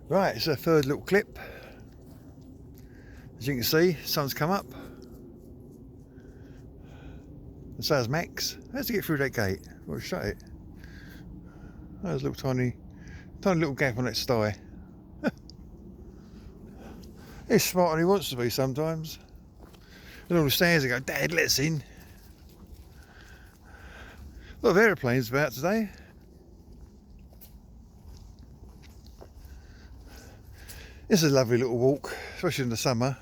Right, it's a third little clip. As you can see, sun's come up. And so has Max. How's he get through that gate? Well, shut it. Oh, there's a little tiny little gap on that sty. He's smarter than he wants to be sometimes. And all the stands they go, Dad, let us in. A lot of aeroplanes about today. This is a lovely little walk, especially in the summer.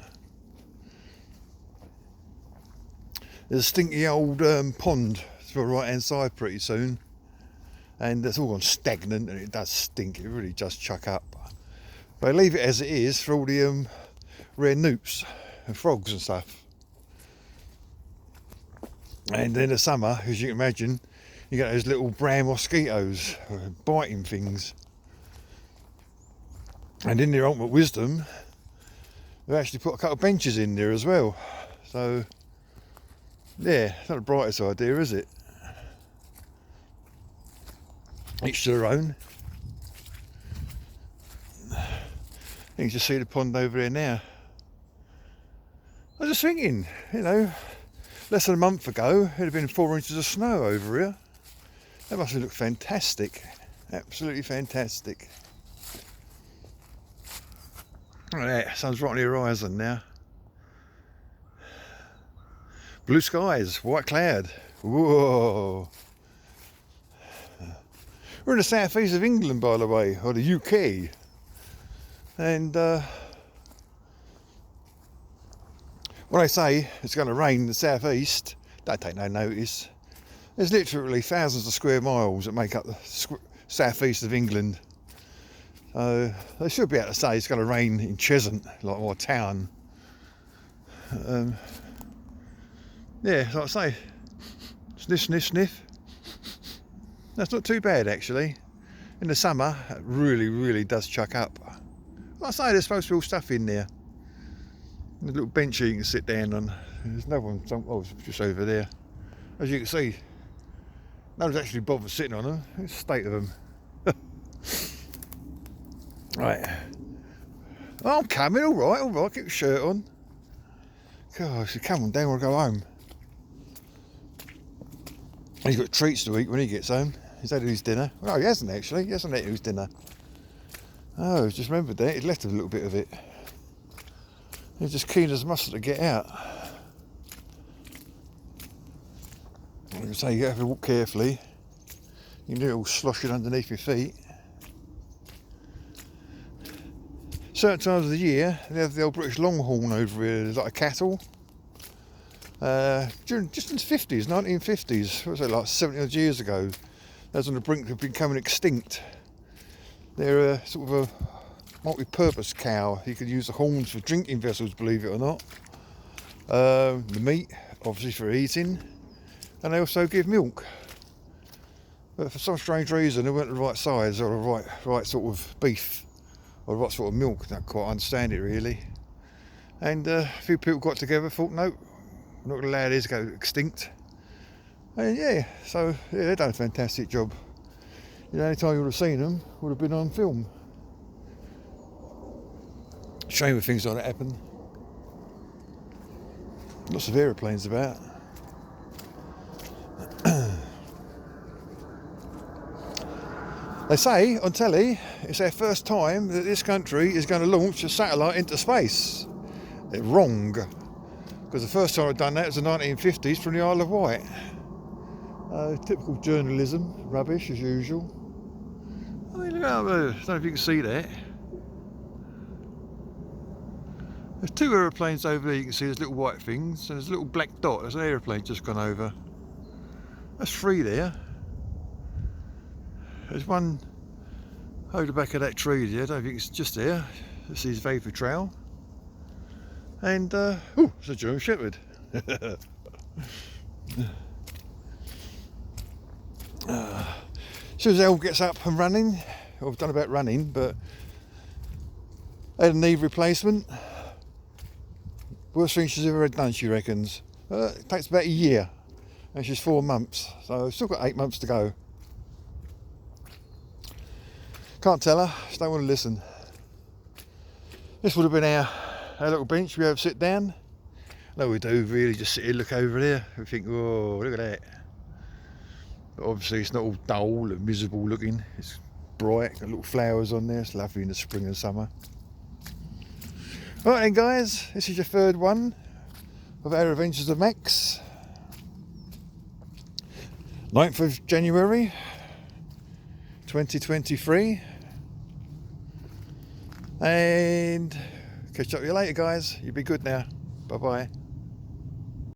There's a stinky old pond to the right hand side pretty soon, and it's all gone stagnant and it does stink. It really does chuck up. But I leave it as it is for all the rare newts and frogs and stuff. And in the summer, as you can imagine, you get those little brown mosquitoes biting things. And in their ultimate wisdom, they've actually put a couple of benches in there as well. So, yeah, it's not the brightest idea, is it? Each to their own. You can just see the pond over there now. I was just thinking, you know, less than a month ago, it'd have been 4 inches of snow over here. That must have looked fantastic. Absolutely fantastic. Look at that, sun's right on the horizon now. Blue skies, white cloud. Whoa. We're in the southeast of England, by the way, or the UK. And when I say it's going to rain in the southeast, don't take no notice. There's literally thousands of square miles that make up the southeast of England. So they should be able to say it's going to rain in Cheshunt, like my town. Yeah, like I say, sniff, sniff, sniff. That's not too bad actually. In the summer, it really, really does chuck up. Like I say, there's supposed to be all stuff in there. There's a little bench you can sit down on. There's no one, oh, it's just over there. As you can see, no one's actually bothered sitting on them. It's the state of them. Right. Oh, I'm coming, all right, get your shirt on. Gosh, come on down, we'll go home. He's got treats to eat when he gets home. He's had his dinner. Oh, he hasn't actually, he hasn't had his dinner. Oh, just remembered that, he'd left a little bit of it. He's just keen as mustard to get out. Like I say, you have to walk carefully. You can do it all sloshing underneath your feet. Certain times of the year, they have the old British longhorn over here, like a cattle. During just in the 50s, 1950s, what was it, like 70 odd years ago, they was on the brink of becoming extinct. They're sort of a multi-purpose cow. You could use the horns for drinking vessels, believe it or not. The meat, obviously for eating, and they also give milk. But for some strange reason, they weren't the right size or the right sort of beef. Or what sort of milk, I don't quite understand it really. And a few people got together, thought, no, we're not going to allow these to go extinct. And yeah, so yeah, they've done a fantastic job. The only time you would have seen them would have been on film. Shame if things like that happen. Lots of aeroplanes about. They say on telly it's their first time that this country is going to launch a satellite into space. They're wrong, because the first time I've done that was the 1950s from the Isle of Wight. Typical journalism, rubbish as usual. I mean, look out there, I don't know if you can see that. There's two aeroplanes over there, you can see there's little white things, and there's a little black dot, there's an aeroplane just gone over. That's three there. There's one over the back of that tree there, I don't think it's just there. This is vapor trail. And, oh, it's a German Shepherd. As soon as Elle gets up and running, well, I've done about running, but I had a knee replacement. Worst thing she's ever had done, she reckons. It takes about a year, and she's 4 months, so I've still got 8 months to go. Can't tell her, she don't want to listen. This would have been our little bench we have sit down. No, we do really just sit here, look over there. We think, oh, look at that. But obviously, it's not all dull and miserable looking. It's bright, got little flowers on there. It's lovely in the spring and summer. Right then, guys, this is your third one of our Adventures of Max. 9th of January 2023. And catch up with you later, guys. You be good now. Bye bye.